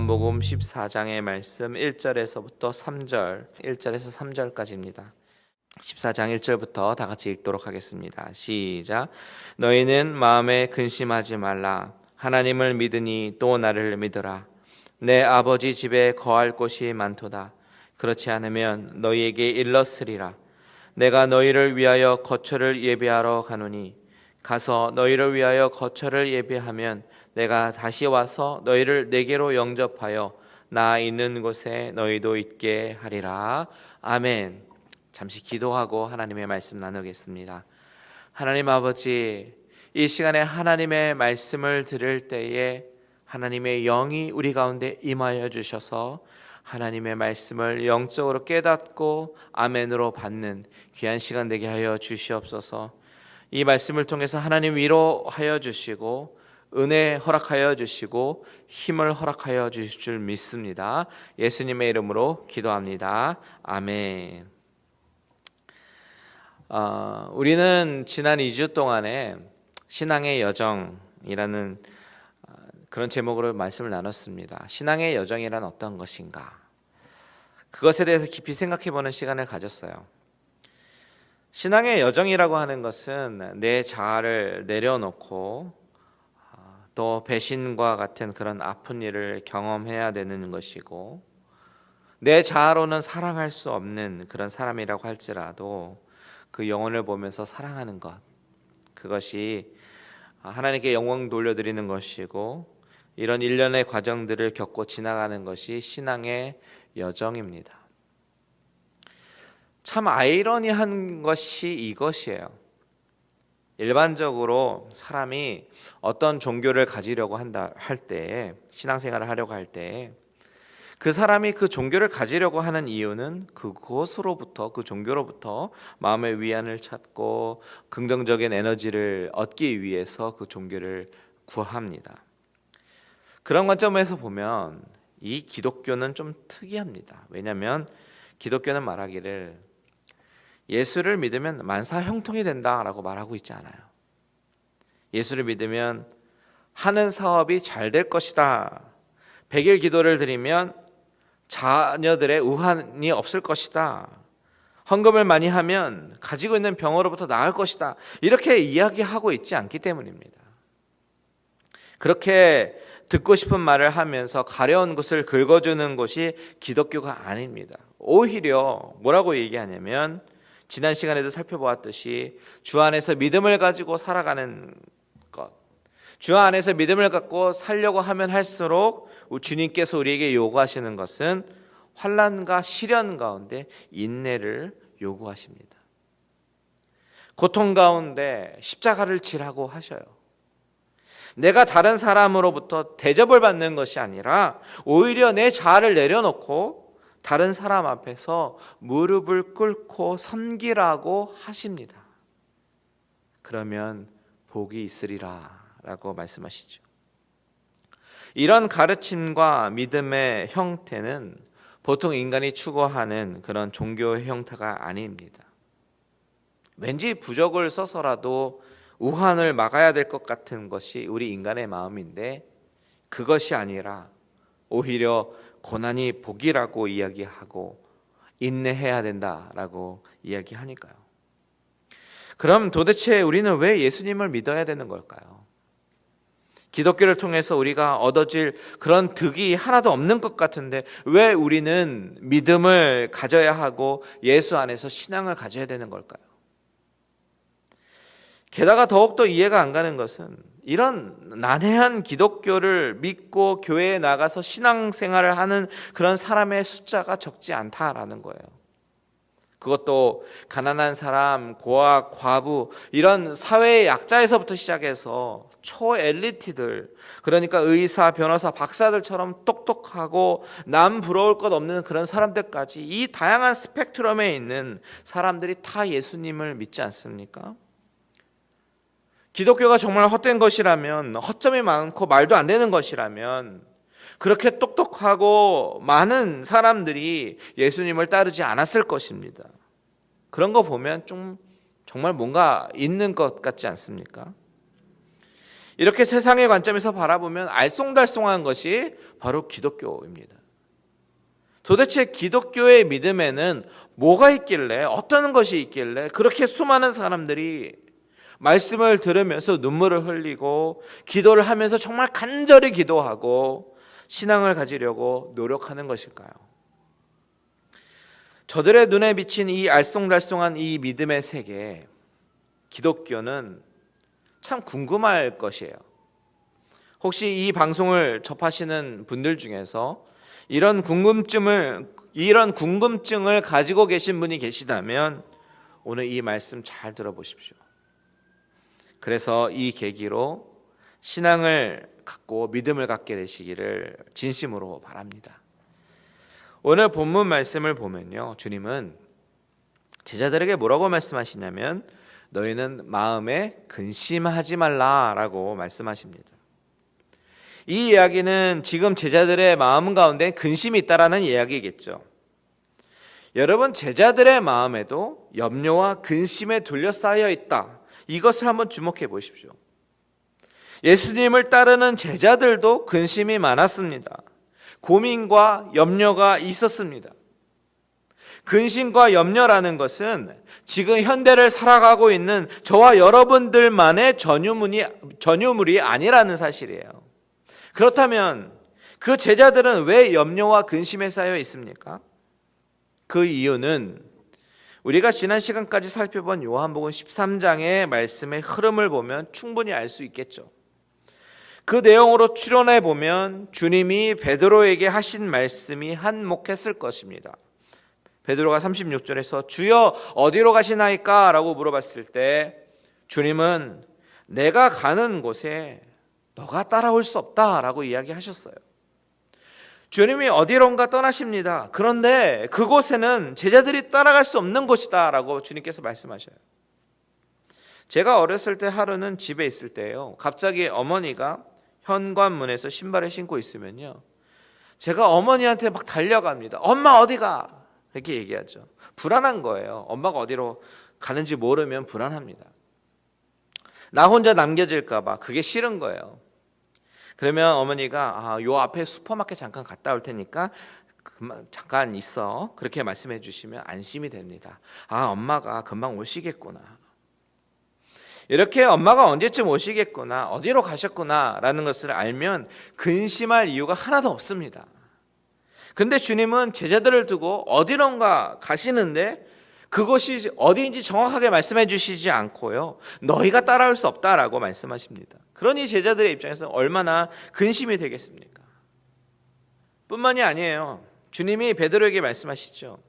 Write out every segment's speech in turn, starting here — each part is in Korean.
요한복음 14장의 말씀 1절에서부터 3절, 1절에서 3절까지입니다. 14장 1절부터 다 같이 읽도록 하겠습니다. 시작. 너희는 마음에 근심하지 말라. 하나님을 믿으니 또 나를 믿으라. 내 아버지 집에 거할 곳이 많도다. 그렇지 않으면 너희에게 일렀으리라. 내가 너희를 위하여 거처를 예비하러 가노니 가서 너희를 위하여 거처를 예비하면 내가 다시 와서 너희를 내게로 영접하여 나 있는 곳에 너희도 있게 하리라. 아멘. 잠시 기도하고 하나님의 말씀 나누겠습니다. 하나님 아버지, 이 시간에 하나님의 말씀을 들을 때에 하나님의 영이 우리 가운데 임하여 주셔서 하나님의 말씀을 영적으로 깨닫고 아멘으로 받는 귀한 시간 되게 하여 주시옵소서. 이 말씀을 통해서 하나님 위로하여 주시고 은혜 허락하여 주시고 힘을 허락하여 주실 줄 믿습니다. 예수님의 이름으로 기도합니다. 아멘. 우리는 지난 2주 동안에 신앙의 여정이라는 그런 제목으로 말씀을 나눴습니다. 신앙의 여정이란 어떤 것인가? 그것에 대해서 깊이 생각해보는 시간을 가졌어요. 신앙의 여정이라고 하는 것은 내 자아를 내려놓고 또 배신과 같은 그런 아픈 일을 경험해야 되는 것이고, 내 자아로는 사랑할 수 없는 그런 사람이라고 할지라도 그 영혼을 보면서 사랑하는 것, 그것이 하나님께 영광 돌려드리는 것이고, 이런 일련의 과정들을 겪고 지나가는 것이 신앙의 여정입니다. 참 아이러니한 것이 이것이에요. 일반적으로 사람이 어떤 종교를 가지려고 할 때에, 신앙생활을 하려고 할 때에 그 사람이 그 종교를 가지려고 하는 이유는 그곳으로부터, 그 종교로부터 마음의 위안을 찾고 긍정적인 에너지를 얻기 위해서 그 종교를 구합니다. 그런 관점에서 보면 이 기독교는 좀 특이합니다. 왜냐하면 기독교는 말하기를 예수를 믿으면 만사 형통이 된다라고 말하고 있지 않아요. 예수를 믿으면 하는 사업이 잘 될 것이다. 100일 기도를 드리면 자녀들의 우환이 없을 것이다. 헌금을 많이 하면 가지고 있는 병으로부터 나을 것이다. 이렇게 이야기하고 있지 않기 때문입니다. 그렇게 듣고 싶은 말을 하면서 가려운 것을 긁어주는 것이 기독교가 아닙니다. 오히려 뭐라고 얘기하냐면, 지난 시간에도 살펴보았듯이 주 안에서 믿음을 가지고 살아가는 것, 주 안에서 믿음을 갖고 살려고 하면 할수록 주님께서 우리에게 요구하시는 것은 환난과 시련 가운데 인내를 요구하십니다. 고통 가운데 십자가를 지라고 하셔요. 내가 다른 사람으로부터 대접을 받는 것이 아니라 오히려 내 자아를 내려놓고 다른 사람 앞에서 무릎을 꿇고 섬기라고 하십니다. 그러면 복이 있으리라 라고 말씀하시죠. 이런 가르침과 믿음의 형태는 보통 인간이 추구하는 그런 종교의 형태가 아닙니다. 왠지 부적을 써서라도 우환을 막아야 될 것 같은 것이 우리 인간의 마음인데, 그것이 아니라 오히려 고난이 복이라고 이야기하고 인내해야 된다라고 이야기하니까요. 그럼 도대체 우리는 왜 예수님을 믿어야 되는 걸까요? 기독교를 통해서 우리가 얻어질 그런 득이 하나도 없는 것 같은데 왜 우리는 믿음을 가져야 하고 예수 안에서 신앙을 가져야 되는 걸까요? 게다가 더욱더 이해가 안 가는 것은 이런 난해한 기독교를 믿고 교회에 나가서 신앙생활을 하는 그런 사람의 숫자가 적지 않다라는 거예요. 그것도 가난한 사람, 고아, 과부, 이런 사회의 약자에서부터 시작해서 초엘리트들, 그러니까 의사, 변호사, 박사들처럼 똑똑하고 남 부러울 것 없는 그런 사람들까지, 이 다양한 스펙트럼에 있는 사람들이 다 예수님을 믿지 않습니까? 기독교가 정말 헛된 것이라면, 허점이 많고 말도 안 되는 것이라면 그렇게 똑똑하고 많은 사람들이 예수님을 따르지 않았을 것입니다. 그런 거 보면 좀 정말 뭔가 있는 것 같지 않습니까? 이렇게 세상의 관점에서 바라보면 알쏭달쏭한 것이 바로 기독교입니다. 도대체 기독교의 믿음에는 뭐가 있길래, 어떤 것이 있길래 그렇게 수많은 사람들이 말씀을 들으면서 눈물을 흘리고 기도를 하면서 정말 간절히 기도하고 신앙을 가지려고 노력하는 것일까요? 저들의 눈에 비친 이 알쏭달쏭한 이 믿음의 세계, 기독교는 참 궁금할 것이에요. 혹시 이 방송을 접하시는 분들 중에서 이런 궁금증을 가지고 계신 분이 계시다면 오늘 이 말씀 잘 들어보십시오. 그래서 이 계기로 신앙을 갖고 믿음을 갖게 되시기를 진심으로 바랍니다. 오늘 본문 말씀을 보면요, 주님은 제자들에게 뭐라고 말씀하시냐면 너희는 마음에 근심하지 말라라고 말씀하십니다. 이 이야기는 지금 제자들의 마음 가운데 근심이 있다라는 이야기겠죠. 여러분, 제자들의 마음에도 염려와 근심에 둘러싸여 있다. 이것을 한번 주목해 보십시오. 예수님을 따르는 제자들도 근심이 많았습니다. 고민과 염려가 있었습니다. 근심과 염려라는 것은 지금 현대를 살아가고 있는 저와 여러분들만의 전유물이 아니라는 사실이에요. 그렇다면 그 제자들은 왜 염려와 근심에 쌓여 있습니까? 그 이유는 우리가 지난 시간까지 살펴본 요한복음 13장의 말씀의 흐름을 보면 충분히 알 수 있겠죠. 그 내용으로 추론해 보면 주님이 베드로에게 하신 말씀이 한몫했을 것입니다. 베드로가 36절에서 주여 어디로 가시나이까? 라고 물어봤을 때 주님은 내가 가는 곳에 너가 따라올 수 없다 라고 이야기하셨어요. 주님이 어디론가 떠나십니다. 그런데 그곳에는 제자들이 따라갈 수 없는 곳이다 라고 주님께서 말씀하셔요. 제가 어렸을 때 하루는 집에 있을 때요, 갑자기 어머니가 현관문에서 신발을 신고 있으면요, 제가 어머니한테 막 달려갑니다. 엄마 어디가? 이렇게 얘기하죠. 불안한 거예요. 엄마가 어디로 가는지 모르면 불안합니다. 나 혼자 남겨질까 봐 그게 싫은 거예요. 그러면 어머니가 요 앞에 슈퍼마켓 잠깐 갔다 올 테니까 잠깐 있어, 그렇게 말씀해 주시면 안심이 됩니다. 엄마가 금방 오시겠구나, 이렇게 엄마가 언제쯤 오시겠구나, 어디로 가셨구나 라는 것을 알면 근심할 이유가 하나도 없습니다. 근데 주님은 제자들을 두고 어디론가 가시는데 그것이 어디인지 정확하게 말씀해 주시지 않고요, 너희가 따라올 수 없다라고 말씀하십니다. 그러니 제자들의 입장에서 얼마나 근심이 되겠습니까? 뿐만이 아니에요. 주님이 베드로에게 말씀하시죠.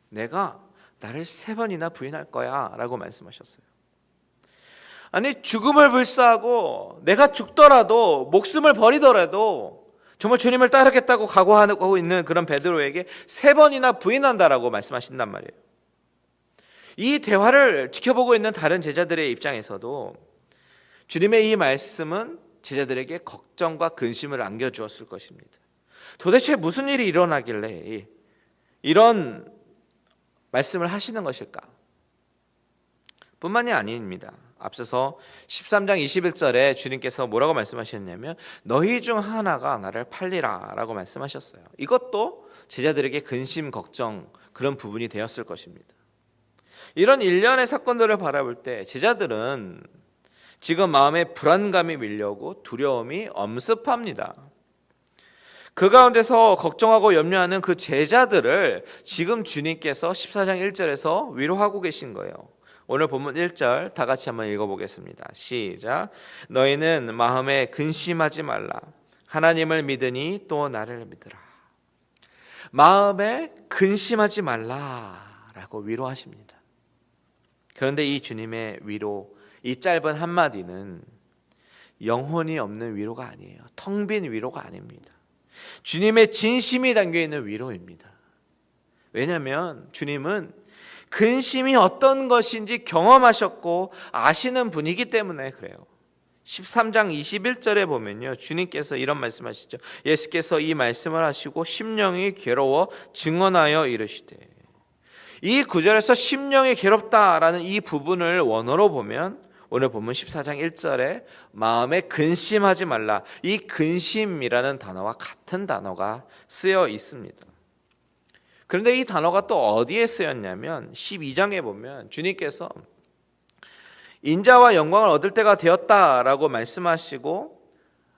내가 나를 3번이나 부인할 거야 라고 말씀하셨어요. 아니, 죽음을 불사하고 내가 죽더라도 목숨을 버리더라도 정말 주님을 따르겠다고 각오하고 있는 그런 베드로에게 3번이나 부인한다라고 말씀하신단 말이에요. 이 대화를 지켜보고 있는 다른 제자들의 입장에서도 주님의 이 말씀은 제자들에게 걱정과 근심을 안겨주었을 것입니다. 도대체 무슨 일이 일어나길래 이런 말씀을 하시는 것일까? 뿐만이 아닙니다. 앞서서 13장 21절에 주님께서 뭐라고 말씀하셨냐면 너희 중 하나가 나를 팔리라 라고 말씀하셨어요. 이것도 제자들에게 근심, 걱정, 그런 부분이 되었을 것입니다. 이런 일련의 사건들을 바라볼 때 제자들은 지금 마음에 불안감이 밀려오고 두려움이 엄습합니다. 그 가운데서 걱정하고 염려하는 그 제자들을 지금 주님께서 14장 1절에서 위로하고 계신 거예요. 오늘 본문 1절 다 같이 한번 읽어보겠습니다. 시작. 너희는 마음에 근심하지 말라. 하나님을 믿으니 또 나를 믿으라. 마음에 근심하지 말라라고 위로하십니다. 그런데 이 주님의 위로, 이 짧은 한마디는 영혼이 없는 위로가 아니에요. 텅 빈 위로가 아닙니다. 주님의 진심이 담겨있는 위로입니다. 왜냐하면 주님은 근심이 어떤 것인지 경험하셨고 아시는 분이기 때문에 그래요. 13장 21절에 보면요, 주님께서 이런 말씀하시죠. 예수께서 이 말씀을 하시고 심령이 괴로워 증언하여 이르시되, 이 구절에서 심령이 괴롭다라는 이 부분을 원어로 보면 오늘 본문 14장 1절에 마음에 근심하지 말라, 이 근심이라는 단어와 같은 단어가 쓰여 있습니다. 그런데 이 단어가 또 어디에 쓰였냐면 12장에 보면 주님께서 인자와 영광을 얻을 때가 되었다라고 말씀하시고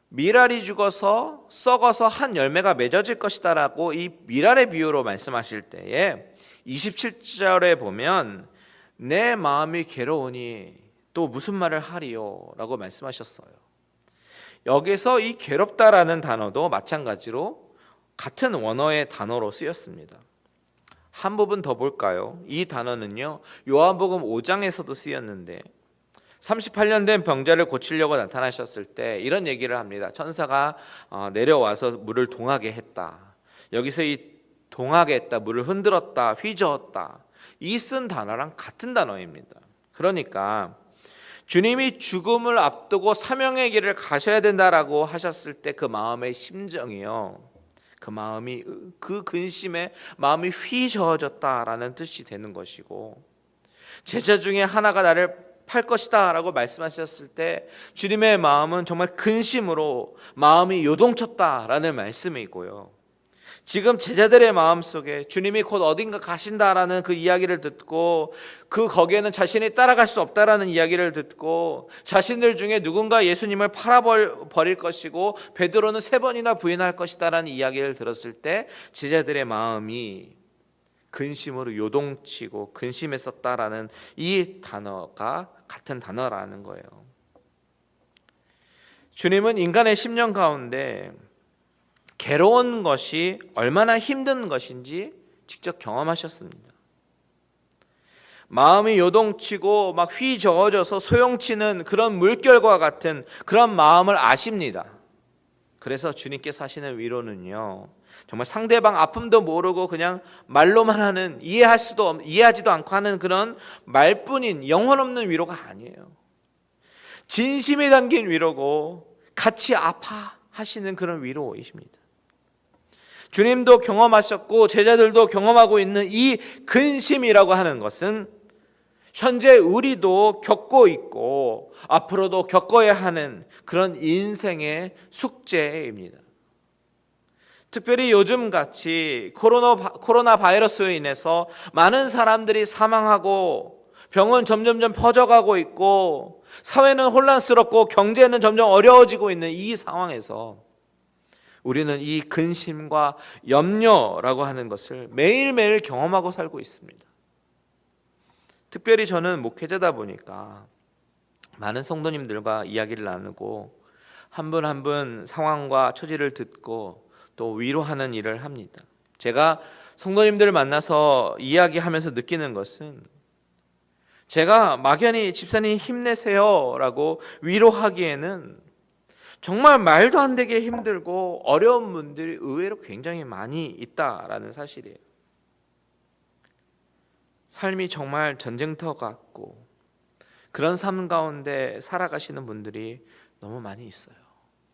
미랄이 죽어서 썩어서 한 열매가 맺어질 것이다라고 이 미랄의 비유로 말씀하실 때에 27절에 보면 내 마음이 괴로우니 또 무슨 말을 하리요 라고 말씀하셨어요. 여기서 이 괴롭다라는 단어도 마찬가지로 같은 원어의 단어로 쓰였습니다. 한 부분 더 볼까요? 이 단어는요, 요한복음 5장에서도 쓰였는데 38년 된 병자를 고치려고 나타나셨을 때 이런 얘기를 합니다. 천사가 내려와서 물을 동하게 했다. 여기서 이 동하게 했다, 물을 흔들었다, 휘저었다, 이 쓴 단어랑 같은 단어입니다. 그러니까 주님이 죽음을 앞두고 사명의 길을 가셔야 된다라고 하셨을 때 그 마음의 심정이요, 그 마음이, 그 근심에 마음이 휘저어졌다라는 뜻이 되는 것이고, 제자 중에 하나가 나를 팔 것이다 라고 말씀하셨을 때 주님의 마음은 정말 근심으로 마음이 요동쳤다라는 말씀이고요, 지금 제자들의 마음속에 주님이 곧 어딘가 가신다라는 그 이야기를 듣고 거기에는 자신이 따라갈 수 없다라는 이야기를 듣고 자신들 중에 누군가 예수님을 팔아버릴 것이고 베드로는 3번이나 부인할 것이다라는 이야기를 들었을 때 제자들의 마음이 근심으로 요동치고 근심했었다라는 이 단어가 같은 단어라는 거예요. 주님은 인간의 심령 가운데 괴로운 것이 얼마나 힘든 것인지 직접 경험하셨습니다. 마음이 요동치고 막 휘저어져서 소용치는 그런 물결과 같은 그런 마음을 아십니다. 그래서 주님께서 하시는 위로는요, 정말 상대방 아픔도 모르고 그냥 말로만 하는, 이해하지도 않고 하는 그런 말뿐인 영혼 없는 위로가 아니에요. 진심이 담긴 위로고 같이 아파하시는 그런 위로이십니다. 주님도 경험하셨고 제자들도 경험하고 있는 이 근심이라고 하는 것은 현재 우리도 겪고 있고 앞으로도 겪어야 하는 그런 인생의 숙제입니다. 특별히 요즘같이 코로나 바이러스로 인해서 많은 사람들이 사망하고 병은 점점점 퍼져가고 있고 사회는 혼란스럽고 경제는 점점 어려워지고 있는 이 상황에서 우리는 이 근심과 염려라고 하는 것을 매일매일 경험하고 살고 있습니다. 특별히 저는 목회자다 보니까 많은 성도님들과 이야기를 나누고 한 분 한 분 상황과 처지를 듣고 또 위로하는 일을 합니다. 제가 성도님들을 만나서 이야기하면서 느끼는 것은 제가 막연히 집사님 힘내세요 라고 위로하기에는 정말 말도 안 되게 힘들고 어려운 분들이 의외로 굉장히 많이 있다라는 사실이에요. 삶이 정말 전쟁터 같고 그런 삶 가운데 살아가시는 분들이 너무 많이 있어요.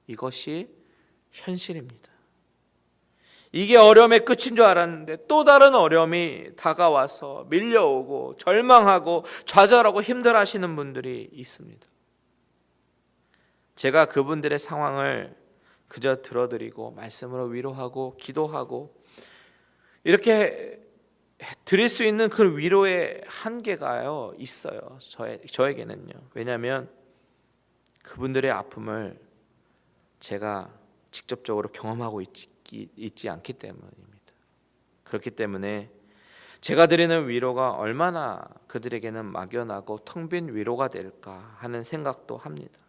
이것이 현실입니다. 이게 어려움의 끝인 줄 알았는데 또 다른 어려움이 다가와서 밀려오고 절망하고 좌절하고 힘들어하시는 분들이 있습니다. 제가 그분들의 상황을 그저 들어드리고 말씀으로 위로하고 기도하고 이렇게 드릴 수 있는 그 위로의 한계가요 있어요. 저에게는요. 왜냐하면 그분들의 아픔을 제가 직접적으로 경험하고 있지 않기 때문입니다. 그렇기 때문에 제가 드리는 위로가 얼마나 그들에게는 막연하고 텅 빈 위로가 될까 하는 생각도 합니다.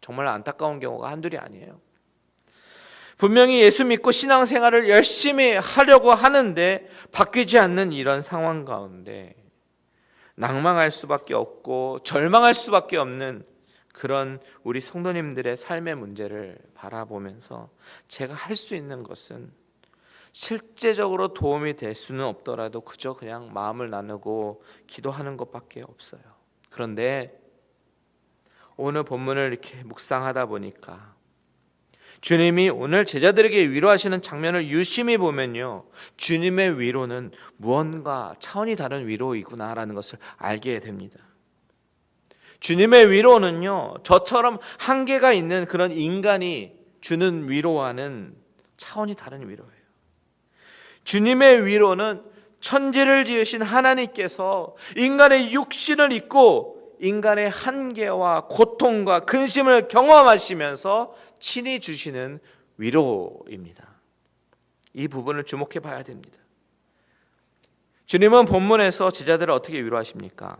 정말 안타까운 경우가 한둘이 아니에요. 분명히 예수 믿고 신앙생활을 열심히 하려고 하는데 바뀌지 않는 이런 상황 가운데 낭망할 수밖에 없고 절망할 수밖에 없는 그런 우리 성도님들의 삶의 문제를 바라보면서 제가 할 수 있는 것은 실제적으로 도움이 될 수는 없더라도 그저 그냥 마음을 나누고 기도하는 것밖에 없어요. 그런데 오늘 본문을 이렇게 묵상하다 보니까 주님이 오늘 제자들에게 위로하시는 장면을 유심히 보면요, 주님의 위로는 무언가 차원이 다른 위로이구나라는 것을 알게 됩니다. 주님의 위로는요, 저처럼 한계가 있는 그런 인간이 주는 위로와는 차원이 다른 위로예요. 주님의 위로는 천지를 지으신 하나님께서 인간의 육신을 입고 인간의 한계와 고통과 근심을 경험하시면서 친히 주시는 위로입니다. 이 부분을 주목해 봐야 됩니다. 주님은 본문에서 제자들을 어떻게 위로하십니까?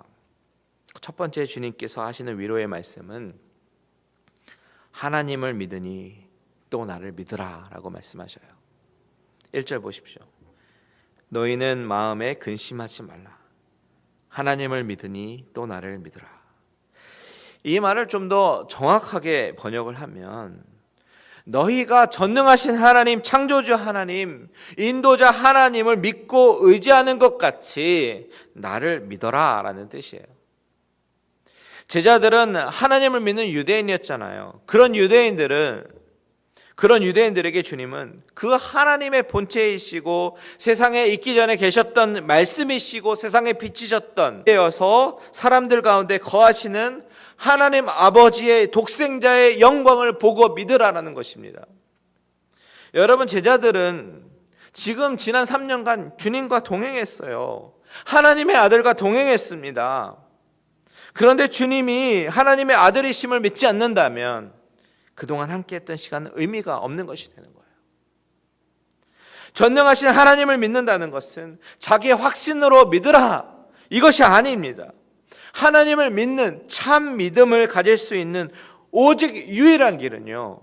첫 번째 주님께서 하시는 위로의 말씀은 하나님을 믿으니 또 나를 믿으라 라고 말씀하셔요. 1절 보십시오. 너희는 마음에 근심하지 말라. 하나님을 믿으니 또 나를 믿으라. 이 말을 좀 더 정확하게 번역을 하면 너희가 전능하신 하나님, 창조주 하나님, 인도자 하나님을 믿고 의지하는 것 같이 나를 믿어라 라는 뜻이에요. 제자들은 하나님을 믿는 유대인이었잖아요. 그런 유대인들에게 주님은 그 하나님의 본체이시고 세상에 있기 전에 계셨던 말씀이시고 세상에 비치셨던 되어서 사람들 가운데 거하시는 하나님 아버지의 독생자의 영광을 보고 믿으라는 것입니다. 여러분, 제자들은 지금 지난 3년간 주님과 동행했어요. 하나님의 아들과 동행했습니다. 그런데 주님이 하나님의 아들이심을 믿지 않는다면 그동안 함께했던 시간은 의미가 없는 것이 되는 거예요. 전능하신 하나님을 믿는다는 것은 자기의 확신으로 믿으라, 이것이 아닙니다. 하나님을 믿는 참 믿음을 가질 수 있는 오직 유일한 길은요,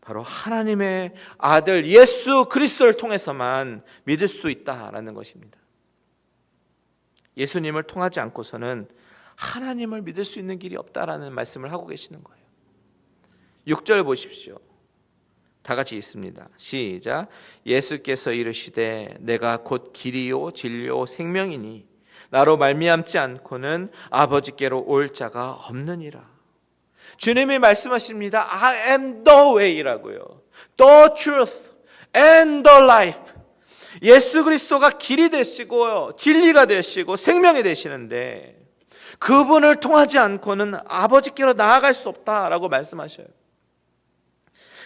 바로 하나님의 아들 예수 그리스도를 통해서만 믿을 수 있다라는 것입니다. 예수님을 통하지 않고서는 하나님을 믿을 수 있는 길이 없다라는 말씀을 하고 계시는 거예요. 6절 보십시오. 다 같이 읽습니다. 시작. 예수께서 이르시되 내가 곧 길이요 진리요 생명이니 나로 말미암지 않고는 아버지께로 올 자가 없느니라. 주님이 말씀하십니다. I am the way라고요. The truth and the life. 예수 그리스도가 길이 되시고요, 진리가 되시고 생명이 되시는데 그분을 통하지 않고는 아버지께로 나아갈 수 없다라고 말씀하셔요.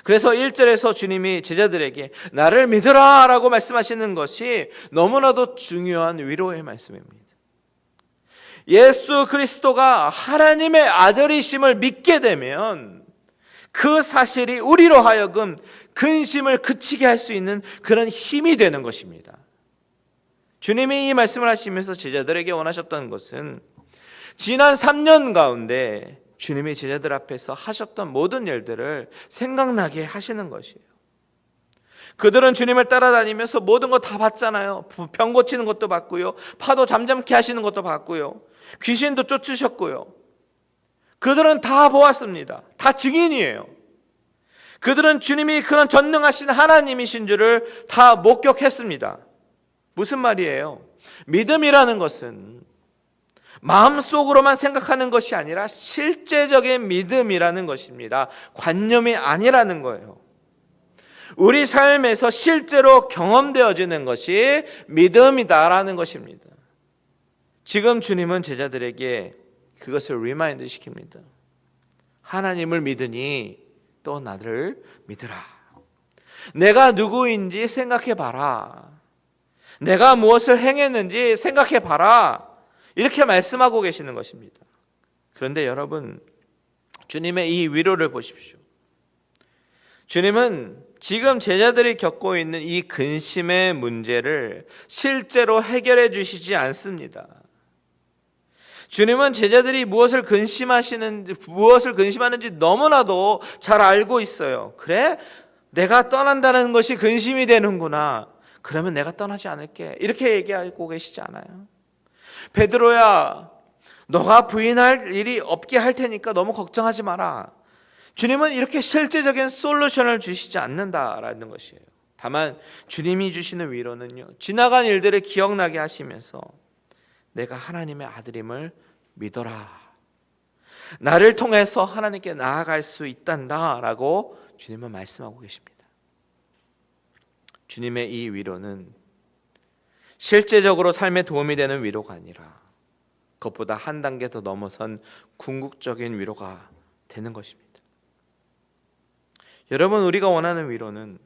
그래서 1절에서 주님이 제자들에게 나를 믿으라 라고 말씀하시는 것이 너무나도 중요한 위로의 말씀입니다. 예수 그리스도가 하나님의 아들이심을 믿게 되면 그 사실이 우리로 하여금 근심을 그치게 할 수 있는 그런 힘이 되는 것입니다. 주님이 이 말씀을 하시면서 제자들에게 원하셨던 것은 지난 3년 가운데 주님이 제자들 앞에서 하셨던 모든 일들을 생각나게 하시는 것이에요. 그들은 주님을 따라다니면서 모든 거 다 봤잖아요. 병 고치는 것도 봤고요, 파도 잠잠케 하시는 것도 봤고요, 귀신도 쫓으셨고요. 그들은 다 보았습니다. 다 증인이에요. 그들은 주님이 그런 전능하신 하나님이신 줄을 다 목격했습니다. 무슨 말이에요? 믿음이라는 것은 마음속으로만 생각하는 것이 아니라 실제적인 믿음이라는 것입니다. 관념이 아니라는 거예요. 우리 삶에서 실제로 경험되어지는 것이 믿음이다라는 것입니다. 지금 주님은 제자들에게 그것을 리마인드 시킵니다. 하나님을 믿으니 또 나를 믿으라. 내가 누구인지 생각해 봐라. 내가 무엇을 행했는지 생각해 봐라. 이렇게 말씀하고 계시는 것입니다. 그런데 여러분, 주님의 이 위로를 보십시오. 주님은 지금 제자들이 겪고 있는 이 근심의 문제를 실제로 해결해 주시지 않습니다. 주님은 제자들이 무엇을 근심하는지 너무나도 잘 알고 있어요. 그래? 내가 떠난다는 것이 근심이 되는구나. 그러면 내가 떠나지 않을게. 이렇게 얘기하고 계시지 않아요? 베드로야, 너가 부인할 일이 없게 할 테니까 너무 걱정하지 마라. 주님은 이렇게 실제적인 솔루션을 주시지 않는다라는 것이에요. 다만 주님이 주시는 위로는요, 지나간 일들을 기억나게 하시면서 내가 하나님의 아들임을 믿어라. 나를 통해서 하나님께 나아갈 수 있단다라고 주님은 말씀하고 계십니다. 주님의 이 위로는 실제적으로 삶에 도움이 되는 위로가 아니라 그것보다 한 단계 더 넘어선 궁극적인 위로가 되는 것입니다. 여러분, 우리가 원하는 위로는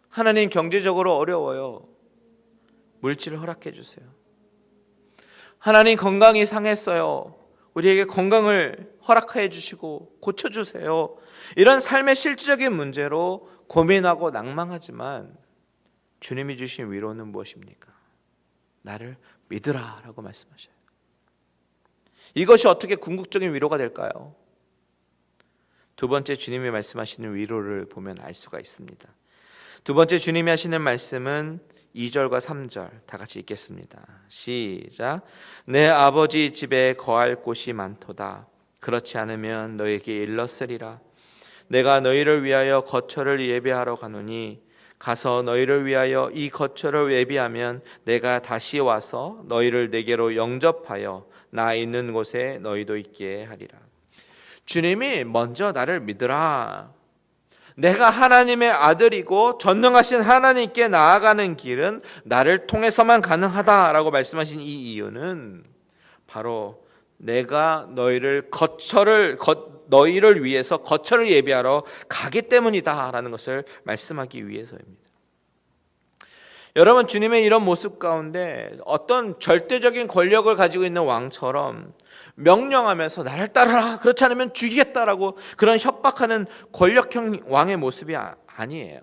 하나님 경제적으로 어려워요. 물질을 허락해 주세요. 하나님 건강이 상했어요. 우리에게 건강을 허락해 주시고 고쳐주세요. 이런 삶의 실질적인 문제로 고민하고 낭망하지만 주님이 주신 위로는 무엇입니까? 나를 믿으라 라고 말씀하셔요. 이것이 어떻게 궁극적인 위로가 될까요? 두 번째 주님이 말씀하시는 위로를 보면 알 수가 있습니다. 두 번째 주님이 하시는 말씀은 2절과 3절 다 같이 읽겠습니다. 시작. 내 아버지 집에 거할 곳이 많도다. 그렇지 않으면 너에게 일렀으리라. 내가 너희를 위하여 거처를 예비하러 가노니 가서 너희를 위하여 이 거처를 예비하면 내가 다시 와서 너희를 내게로 영접하여 나 있는 곳에 너희도 있게 하리라. 주님이 먼저 나를 믿으라. 내가 하나님의 아들이고 전능하신 하나님께 나아가는 길은 나를 통해서만 가능하다라고 말씀하신 이 이유는 바로 내가 너희를 위해서 거처를 예비하러 가기 때문이다라는 것을 말씀하기 위해서입니다. 여러분, 주님의 이런 모습 가운데 어떤 절대적인 권력을 가지고 있는 왕처럼 명령하면서 나를 따르라, 그렇지 않으면 죽이겠다라고 그런 협박하는 권력형 왕의 모습이 아니에요.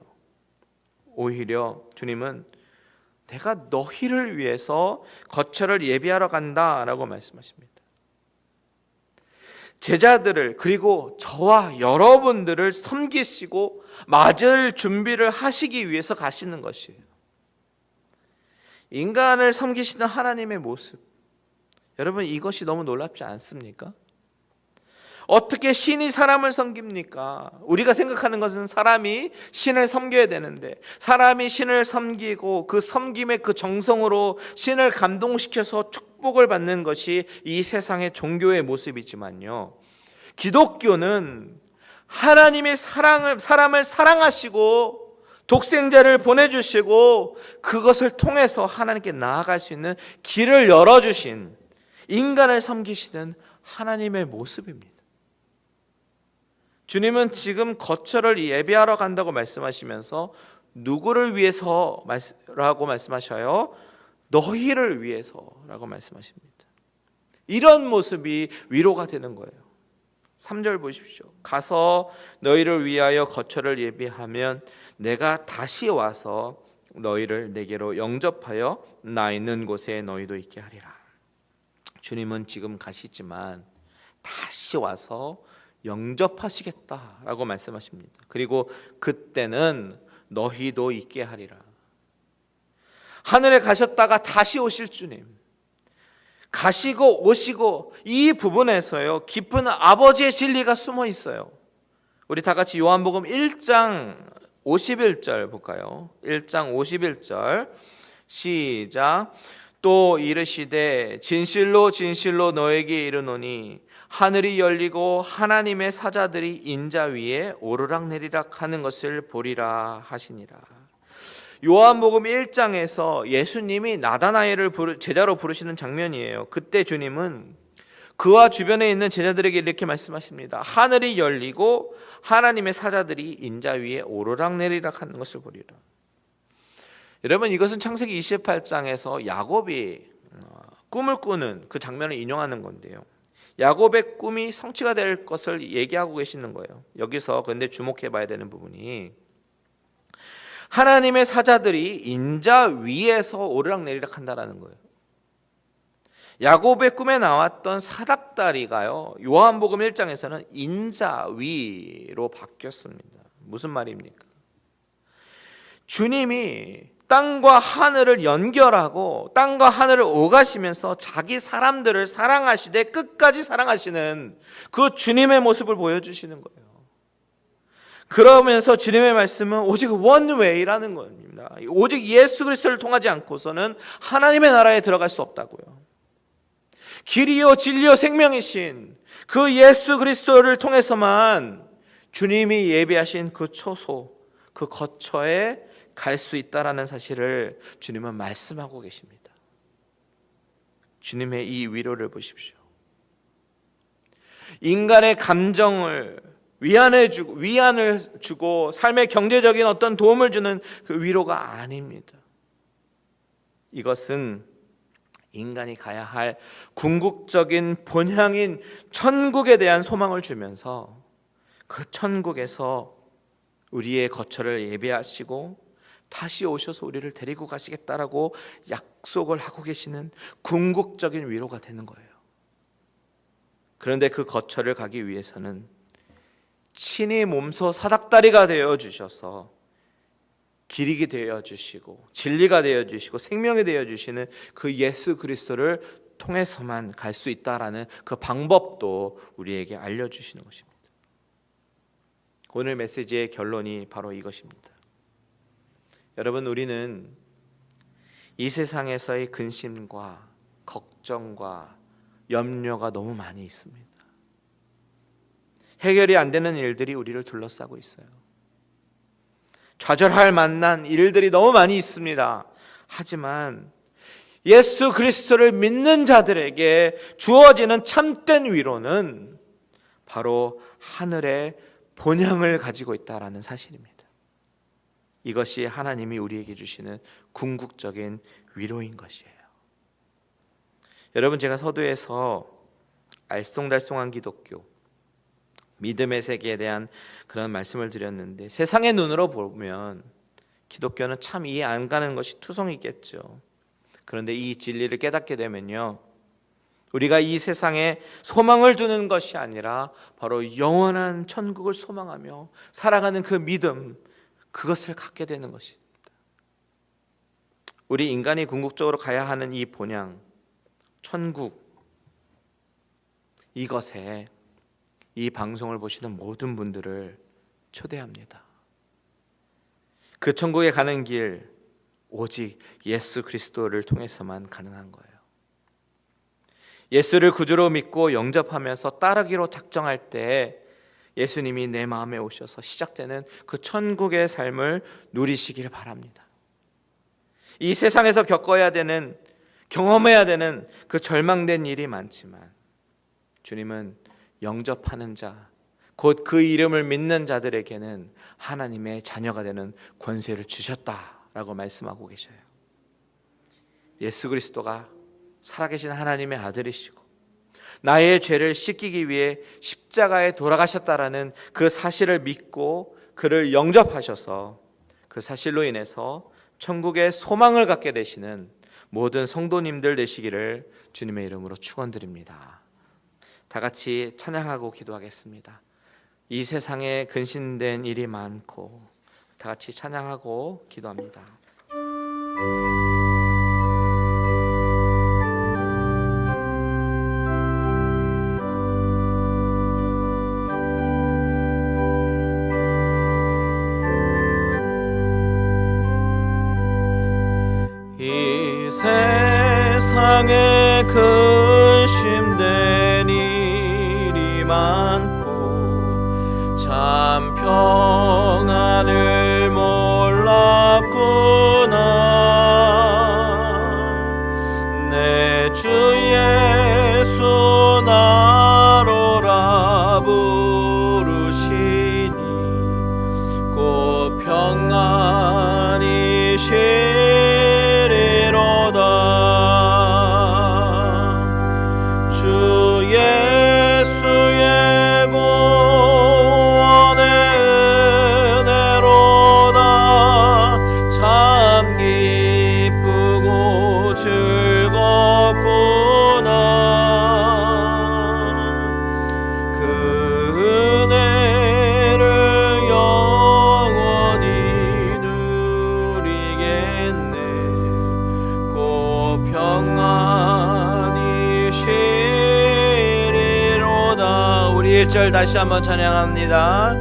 오히려 주님은 내가 너희를 위해서 거처를 예비하러 간다라고 말씀하십니다. 제자들을, 그리고 저와 여러분들을 섬기시고 맞을 준비를 하시기 위해서 가시는 것이에요. 인간을 섬기시는 하나님의 모습, 여러분, 이것이 너무 놀랍지 않습니까? 어떻게 신이 사람을 섬깁니까? 우리가 생각하는 것은 사람이 신을 섬겨야 되는데, 사람이 신을 섬기고 그 섬김의 그 정성으로 신을 감동시켜서 축복을 받는 것이 이 세상의 종교의 모습이지만요, 기독교는 하나님의 사람을 사랑하시고 독생자를 보내주시고 그것을 통해서 하나님께 나아갈 수 있는 길을 열어주신, 인간을 섬기시는 하나님의 모습입니다. 주님은 지금 거처를 예비하러 간다고 말씀하시면서 누구를 위해서라고 말씀하셔요? 너희를 위해서라고 말씀하십니다. 이런 모습이 위로가 되는 거예요. 3절 보십시오. 가서 너희를 위하여 거처를 예비하면 내가 다시 와서 너희를 내게로 영접하여 나 있는 곳에 너희도 있게 하리라. 주님은 지금 가시지만 다시 와서 영접하시겠다라고 말씀하십니다. 그리고 그때는 너희도 있게 하리라. 하늘에 가셨다가 다시 오실 주님, 가시고 오시고 이 부분에서요 깊은 아버지의 진리가 숨어 있어요. 우리 다 같이 요한복음 1장 51절 볼까요? 1장 51절 시작. 또 이르시되 진실로 진실로 너에게 이르노니 하늘이 열리고 하나님의 사자들이 인자 위에 오르락내리락 하는 것을 보리라 하시니라. 요한복음 1장에서 예수님이 나다나엘을 제자로 부르시는 장면이에요. 그때 주님은 그와 주변에 있는 제자들에게 이렇게 말씀하십니다. 하늘이 열리고 하나님의 사자들이 인자 위에 오르락내리락 하는 것을 보리라. 여러분, 이것은 창세기 28장에서 야곱이 꿈을 꾸는 그 장면을 인용하는 건데요, 야곱의 꿈이 성취가 될 것을 얘기하고 계시는 거예요. 여기서 그런데 주목해 봐야 되는 부분이 하나님의 사자들이 인자 위에서 오르락내리락 한다라는 거예요. 야곱의 꿈에 나왔던 사닥다리가요, 요한복음 1장에서는 인자 위로 바뀌었습니다. 무슨 말입니까? 주님이 땅과 하늘을 연결하고 땅과 하늘을 오가시면서 자기 사람들을 사랑하시되 끝까지 사랑하시는 그 주님의 모습을 보여주시는 거예요. 그러면서 주님의 말씀은 오직 원웨이라는 겁니다. 오직 예수 그리스도를 통하지 않고서는 하나님의 나라에 들어갈 수 없다고요. 길이요 진리요 생명이신 그 예수 그리스도를 통해서만 주님이 예비하신 그 초소, 그 거처에 갈 수 있다라는 사실을 주님은 말씀하고 계십니다. 주님의 이 위로를 보십시오. 인간의 감정을 위안을 주고 삶의 경제적인 어떤 도움을 주는 그 위로가 아닙니다. 이것은 인간이 가야 할 궁극적인 본향인 천국에 대한 소망을 주면서 그 천국에서 우리의 거처를 예비하시고 다시 오셔서 우리를 데리고 가시겠다라고 약속을 하고 계시는 궁극적인 위로가 되는 거예요. 그런데 그 거처를 가기 위해서는 친히 몸소 사닥다리가 되어 주셔서 길이 되어 주시고 진리가 되어 주시고 생명이 되어 주시는 그 예수 그리스도를 통해서만 갈 수 있다라는 그 방법도 우리에게 알려주시는 것입니다. 오늘 메시지의 결론이 바로 이것입니다. 여러분, 우리는 이 세상에서의 근심과 걱정과 염려가 너무 많이 있습니다. 해결이 안 되는 일들이 우리를 둘러싸고 있어요. 좌절할 만한 일들이 너무 많이 있습니다. 하지만 예수 그리스도를 믿는 자들에게 주어지는 참된 위로는 바로 하늘의 본향을 가지고 있다라는 사실입니다. 이것이 하나님이 우리에게 주시는 궁극적인 위로인 것이에요. 여러분, 제가 서두에서 알쏭달쏭한 기독교, 믿음의 세계에 대한 그런 말씀을 드렸는데, 세상의 눈으로 보면 기독교는 참 이해 안 가는 것이 투성이겠죠. 그런데 이 진리를 깨닫게 되면요, 우리가 이 세상에 소망을 두는 것이 아니라 바로 영원한 천국을 소망하며 살아가는 그 믿음, 그것을 갖게 되는 것입니다. 우리 인간이 궁극적으로 가야 하는 이 본향, 천국, 이것에 이 방송을 보시는 모든 분들을 초대합니다. 그 천국에 가는 길, 오직 예수 그리스도를 통해서만 가능한 거예요. 예수를 구주로 믿고 영접하면서 따르기로 작정할 때 예수님이 내 마음에 오셔서 시작되는 그 천국의 삶을 누리시기를 바랍니다. 이 세상에서 겪어야 되는, 경험해야 되는 그 절망된 일이 많지만 주님은 영접하는 자, 곧 그 이름을 믿는 자들에게는 하나님의 자녀가 되는 권세를 주셨다라고 말씀하고 계셔요. 예수 그리스도가 살아계신 하나님의 아들이시고 나의 죄를 씻기기 위해 십자가에 돌아가셨다라는 그 사실을 믿고 그를 영접하셔서 그 사실로 인해서 천국의 소망을 갖게 되시는 모든 성도님들 되시기를 주님의 이름으로 축원드립니다. 다 같이 찬양하고 기도하겠습니다. 이 세상에 근심된 일이 많고 다 같이 찬양하고 기도합니다. 이 세상에 근심된 일이 많고 참 평안을 몰랐구나. 내 주 예수 나로라 부르시니 곧 평안이 주 예수의 구원의 은혜로다. 참 기쁘고 즐겁구나. 그 은혜를 영원히 누리겠네. 곧 평안히 쉬리로다. 우리 1절 다시 한번 찬양합니다.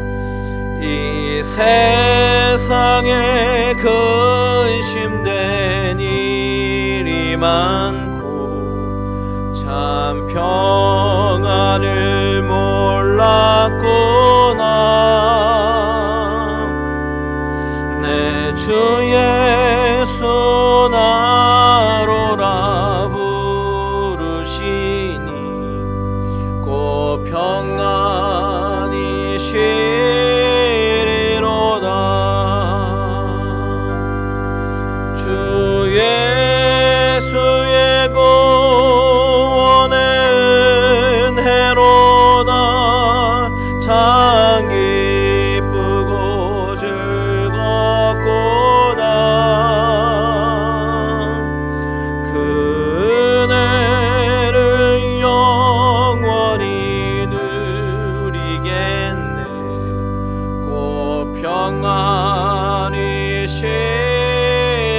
이 세상에 근심된 일이 많고 참 평안을 몰랐구나. 내 주 예수 나로라 부르시니 주 예수의 구원은 해로다. 참 기쁘고 즐겁구나. 그 은혜를 영원히 누리겠네. 곧 평안히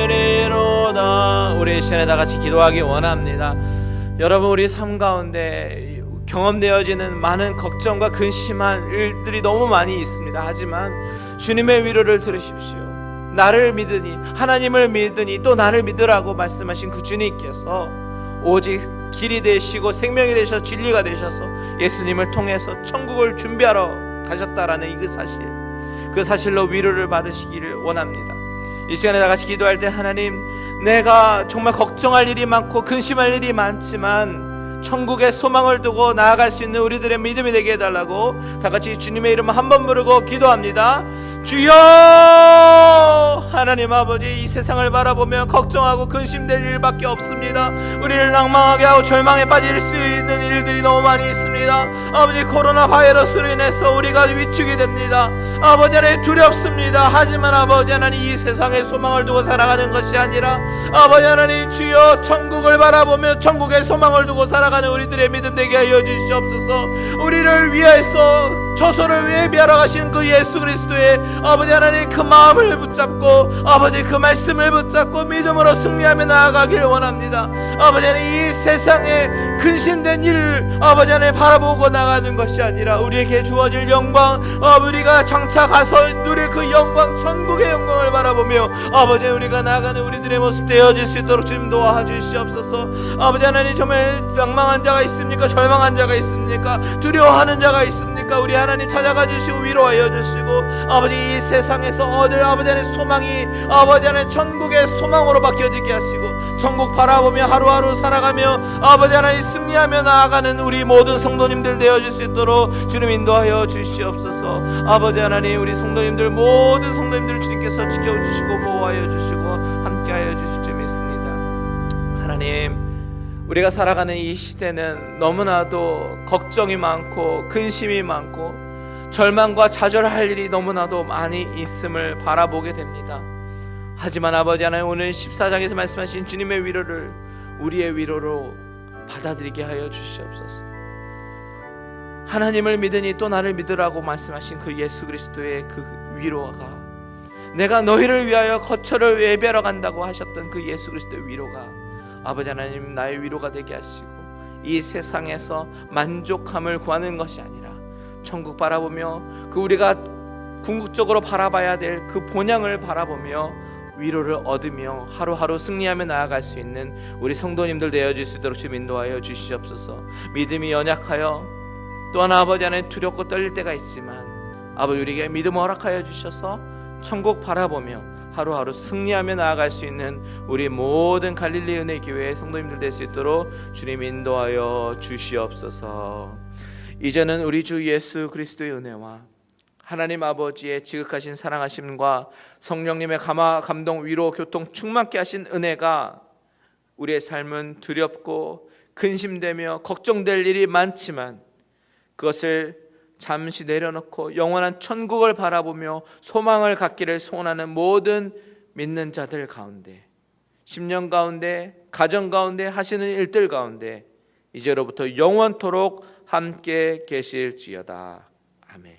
쉬리로다. 우리 이 시간에 다 같이 기도하기 원합니다. 여러분, 우리 삶 가운데 경험되어지는 많은 걱정과 근심한 일들이 너무 많이 있습니다. 하지만 주님의 위로를 들으십시오. 나를 믿으니, 하나님을 믿으니 또 나를 믿으라고 말씀하신 그 주님께서 오직 길이 되시고 생명이 되셔서 진리가 되셔서 예수님을 통해서 천국을 준비하러 가셨다라는 그 사실로 위로를 받으시기를 원합니다. 이 시간에 다 같이 기도할 때, 하나님, 내가 정말 걱정할 일이 많고 근심할 일이 많지만 천국의 소망을 두고 나아갈 수 있는 우리들의 믿음이 되게 해달라고 다 같이 주님의 이름을 한번 부르고 기도합니다. 주여! 하나님 아버지, 이 세상을 바라보며 걱정하고 근심될 일밖에 없습니다. 우리를 낭망하게 하고 절망에 빠질 수 있는 일들이 너무 많이 있습니다. 아버지, 코로나 바이러스로 인해서 우리가 위축이 됩니다. 아버지 하나님, 두렵습니다. 하지만 아버지 하나님, 이 세상에 소망을 두고 살아가는 것이 아니라 아버지 하나님, 주여, 천국을 바라보며 천국의 소망을 두고 살아가는 우리들의 믿음 되게 하여 주시옵소서. 우리를 위해서 저소를 예비하러 가신 그 예수 그리스도의 아버지 하나님 그 마음을 붙잡고 아버지 그 말씀을 붙잡고 믿음으로 승리하며 나아가길 원합니다. 아버지 하나님, 이 세상에 근심된 일을 아버지 하나님 바라보고 나가는 것이 아니라 우리에게 주어질 영광, 우리가 장차 가서 누릴 그 영광, 천국의 영광을 바라보며 아버지 우리가 나아가는 우리들의 모습 되어질 수 있도록 주님 도와주시옵소서. 아버지 하나님, 정말 낭망한 자가 있습니까? 절망한 자가 있습니까? 두려워하는 자가 있습니까? 우리 하나님 찾아가 주시고 위로하여 주시고 아버지, 이 세상에서 얻을 아버지 하나님 소망이 아버지 하나님 천국의 소망으로 바뀌어지게 하시고 천국 바라보며 하루하루 살아가며 아버지 하나님 승리하며 나아가는 우리 모든 성도님들 되어줄 수 있도록 주님 인도하여 주시옵소서. 아버지 하나님, 우리 성도님들 모든 성도님들 주님께서 지켜주시고 보호하여 주시고 함께하여 주실 줄 믿습니다. 하나님, 우리가 살아가는 이 시대는 너무나도 걱정이 많고 근심이 많고 절망과 좌절할 일이 너무나도 많이 있음을 바라보게 됩니다. 하지만 아버지 하나님, 오늘 14장에서 말씀하신 주님의 위로를 우리의 위로로 받아들이게 하여 주시옵소서. 하나님을 믿으니 또 나를 믿으라고 말씀하신 그 예수 그리스도의 그 위로가, 내가 너희를 위하여 거처를 예비하러 간다고 하셨던 그 예수 그리스도의 위로가 아버지 하나님 나의 위로가 되게 하시고 이 세상에서 만족함을 구하는 것이 아니라 천국 바라보며 그 우리가 궁극적으로 바라봐야 될 그 본향을 바라보며 위로를 얻으며 하루하루 승리하며 나아갈 수 있는 우리 성도님들 되어질 수 있도록 주님 인도하여 주시옵소서. 믿음이 연약하여 또한 아버지 하나님 두렵고 떨릴 때가 있지만 아버지 우리에게 믿음을 허락하여 주셔서 천국 바라보며 하루하루 승리하며 나아갈 수 있는 우리 모든 갈릴리 은혜 교회의 성도님들 될 수 있도록 주님 인도하여 주시옵소서. 이제는 우리 주 예수 그리스도의 은혜와 하나님 아버지의 지극하신 사랑하심과 성령님의 감동, 위로, 교통 충만케 하신 은혜가 우리의 삶은 두렵고 근심되며 걱정될 일이 많지만 그것을 잠시 내려놓고 영원한 천국을 바라보며 소망을 갖기를 소원하는 모든 믿는 자들 가운데, 심령 가운데, 가정 가운데 하시는 일들 가운데 이제로부터 영원토록 함께 계실지어다. 아멘.